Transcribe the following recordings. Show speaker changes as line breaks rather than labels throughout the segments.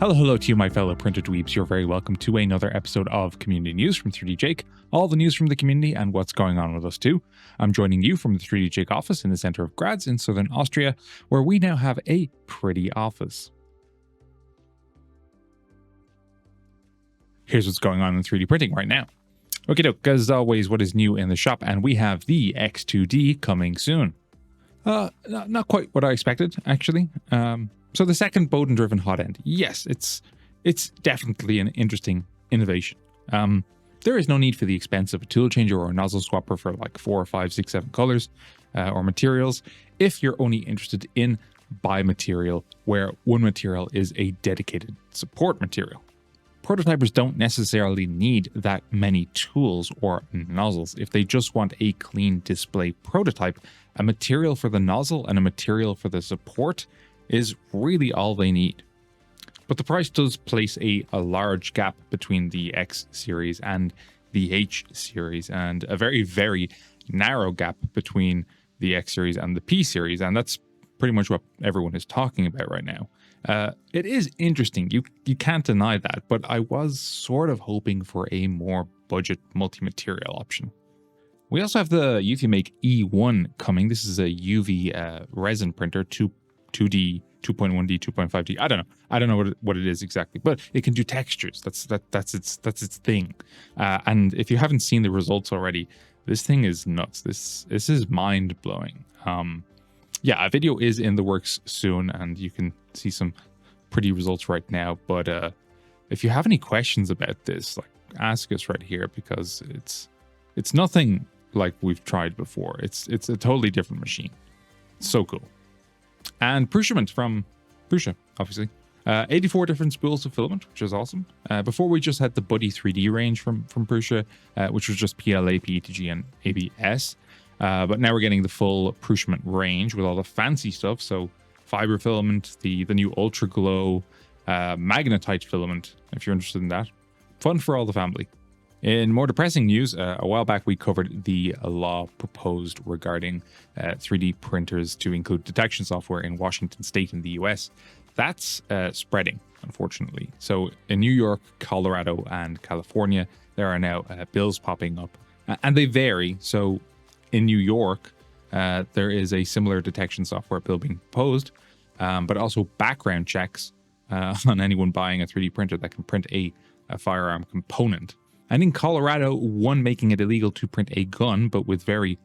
Hello to you, my fellow printer dweebs. You're very welcome to another episode of Community News from 3D Jake. All the news from the community and what's going on with us too. I'm joining you from the 3D Jake office in the center of Graz in southern Austria, where we now have a pretty office. Here's what's going on in 3D printing right now. Okay, as always, what is new in the shop, and we have the X2D coming soon. Not quite what I expected, actually. So the second Bowden-driven hot end, yes, it's definitely an interesting innovation. There is no need for the expense of a tool changer or a nozzle swapper for like 4, 5, 6, 7 colors or materials if you're only interested in bi-material, where one material is a dedicated support material. Prototypers don't necessarily need that many tools or nozzles. If they just want a clean display prototype, a material for the nozzle and a material for the support is really all they need. But the price does place a large gap between the X series and the H series, and a very, very narrow gap between the X series and the P series, and that's pretty much what everyone is talking about right now. It is interesting, you can't deny that, but I was sort of hoping for a more budget multi-material option. We also have the Eufymake E1 coming. This is a UV resin printer, 2D, 2.1D, 2.5D. I don't know what it is exactly, but it can do textures. That's its thing. And if you haven't seen the results already, this thing is nuts. This is mind blowing. Yeah, a video is in the works soon, and you can see some pretty results right now. But if you have any questions about this, like, ask us right here, because it's nothing like we've tried before. It's a totally different machine. It's so cool. And Prusament from Prusa, obviously. 84 different spools of filament, which is awesome. Before, we just had the Buddy 3D range from Prusa, which was just PLA, PETG, and ABS. But now we're getting the full Prusament range with all the fancy stuff. So fiber filament, the new Ultra Glow, magnetite filament, if you're interested in that. Fun for all the family. In more depressing news, a while back we covered the law proposed regarding 3D printers to include detection software in Washington State in the US. That's spreading, unfortunately. So in New York, Colorado, and California, there are now bills popping up, and they vary. So in New York, there is a similar detection software bill being proposed, but also background checks on anyone buying a 3D printer that can print a firearm component. And in Colorado, one making it illegal to print a gun, but with very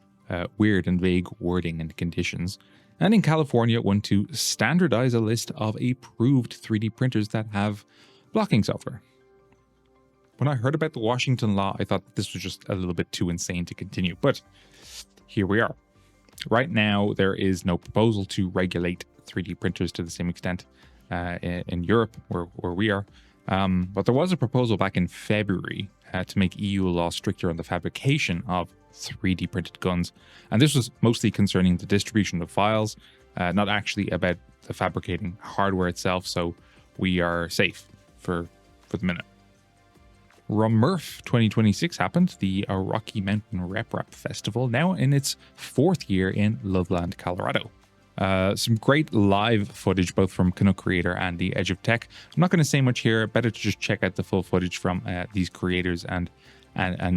weird and vague wording and conditions. And in California, one to standardize a list of approved 3D printers that have blocking software. When I heard about the Washington law, I thought this was just a little bit too insane to continue, but here we are. Right now, there is no proposal to regulate 3D printers to the same extent in Europe, where we are. But there was a proposal back in February to make EU law stricter on the fabrication of 3D printed guns. And this was mostly concerning the distribution of files, not actually about the fabricating hardware itself. So we are safe for the minute. RMRRF 2026 happened, the Rocky Mountain RepRap Festival, now in its 4th year in Loveland, Colorado. Some great live footage, both from Canuck Creator and the Edge of Tech. I'm not going to say much here. Better to just check out the full footage from these creators and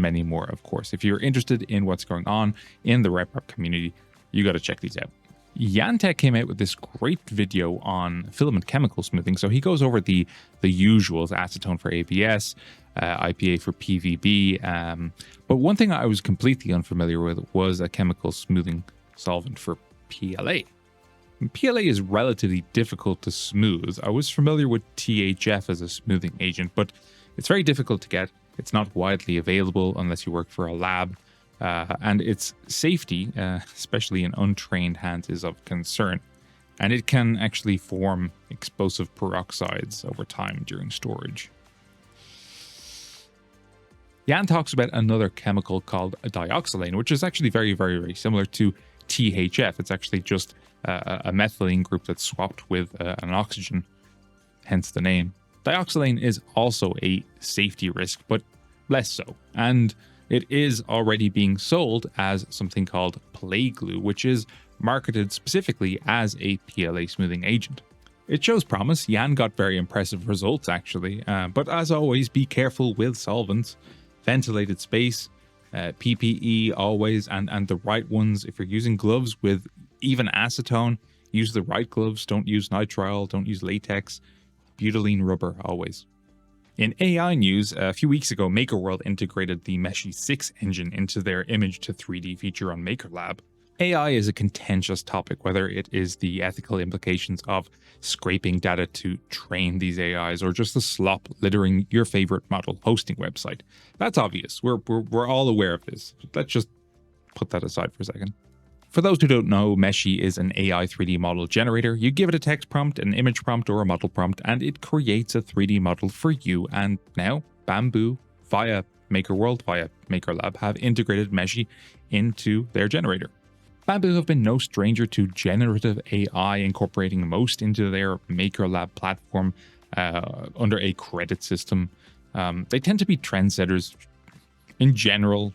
many more, of course. If you're interested in what's going on in the RepRap community, you got to check these out. Jantech came out with this great video on filament chemical smoothing. So he goes over the usuals: acetone for ABS, IPA for PVB. But one thing I was completely unfamiliar with was a chemical smoothing solvent for PLA. PLA is relatively difficult to smooth. I was familiar with THF as a smoothing agent, but it's very difficult to get. It's not widely available unless you work for a lab, and its safety, especially in untrained hands, is of concern. And it can actually form explosive peroxides over time during storage. Jan talks about another chemical called dioxylane, which is actually very, very, very similar to THF. It's actually just a methylene group that's swapped with an oxygen, hence the name. Dioxylane is also a safety risk, but less so. And it is already being sold as something called play glue, which is marketed specifically as a PLA smoothing agent. It shows promise. Jan got very impressive results actually, but as always, be careful with solvents. Ventilated space, PPE always, and the right ones. If you're using gloves with even acetone, use the right gloves. Don't use nitrile, don't use latex. Butylene rubber always. In AI news, a few weeks ago, Makerworld integrated the Meshy 6 engine into their image to 3D feature on Maker Lab. AI is a contentious topic, whether it is the ethical implications of scraping data to train these AIs or just the slop littering your favorite model hosting website. That's obvious. We're all aware of this. Let's just put that aside for a second. For those who don't know, Meshy is an AI 3D model generator. You give it a text prompt, an image prompt, or a model prompt, and it creates a 3D model for you. And now, Bambu, via Makerworld, via Maker Lab, have integrated Meshy into their generator. Bambu have been no stranger to generative AI, incorporating most into their Maker Lab platform under a credit system. They tend to be trendsetters in general,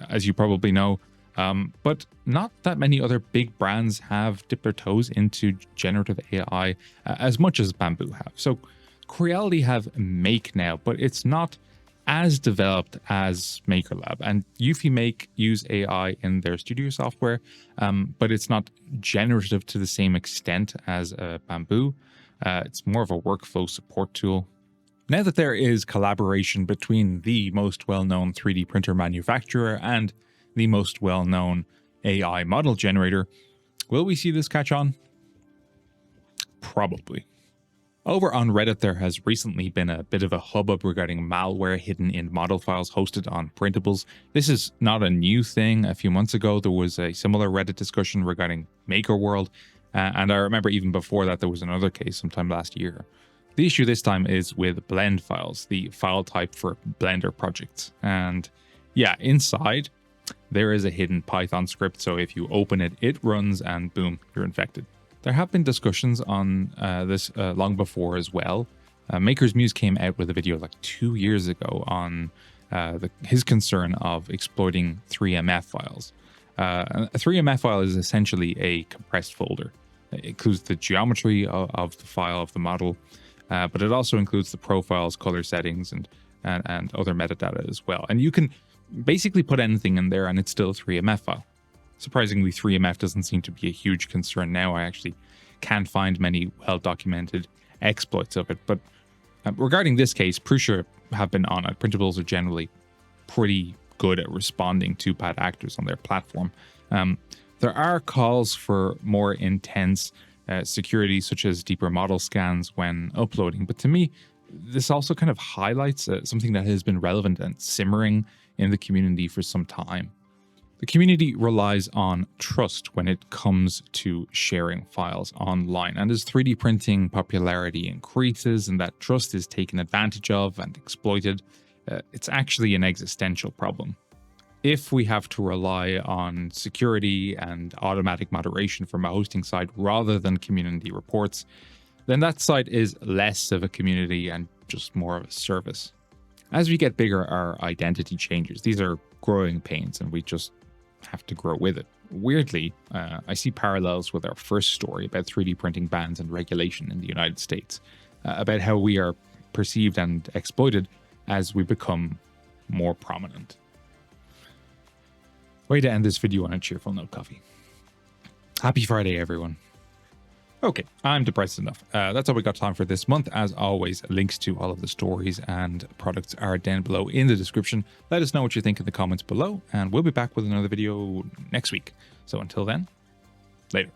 as you probably know, but not that many other big brands have dipped their toes into generative AI as much as Bambu have. So Creality have Make now, but it's not as developed as Maker Lab, and Eufymake use AI in their studio software, but it's not generative to the same extent as Bambu. It's more of a workflow support tool. Now that there is collaboration between the most well-known 3D printer manufacturer and the most well-known AI model generator, will we see this catch on? Probably. Over on Reddit, there has recently been a bit of a hubbub regarding malware hidden in model files hosted on printables. This is not a new thing. A few months ago, there was a similar Reddit discussion regarding Makerworld, and I remember even before that, there was another case sometime last year. The issue this time is with blend files, the file type for Blender projects. And yeah, inside, there is a hidden Python script, so if you open it, it runs and boom, you're infected. There have been discussions on this long before as well. Maker's Muse came out with a video like 2 years ago on his concern of exploiting 3MF files. A 3MF file is essentially a compressed folder. It includes the geometry of the file of the model, but it also includes the profiles, color settings, and other metadata as well. And you can basically put anything in there and it's still a 3MF file. Surprisingly, 3MF doesn't seem to be a huge concern now. I actually can't find many well-documented exploits of it. But regarding this case, Prusa have been on it. Printables are generally pretty good at responding to bad actors on their platform. There are calls for more intense security, such as deeper model scans when uploading. But to me, this also kind of highlights something that has been relevant and simmering in the community for some time. The community relies on trust when it comes to sharing files online, and as 3D printing popularity increases and that trust is taken advantage of and exploited, it's actually an existential problem. If we have to rely on security and automatic moderation from a hosting site rather than community reports, then that site is less of a community and just more of a service. As we get bigger, our identity changes. These are growing pains, and we just have to grow with it. Weirdly, I see parallels with our first story about 3D printing bans and regulation in the United States, about how we are perceived and exploited as we become more prominent. Way to end this video on a cheerful note, Coffee. Happy Friday, everyone. Okay, I'm depressed enough. That's all we got time for this month. As always, links to all of the stories and products are down below in the description. Let us know what you think in the comments below, and we'll be back with another video next week. So until then, later.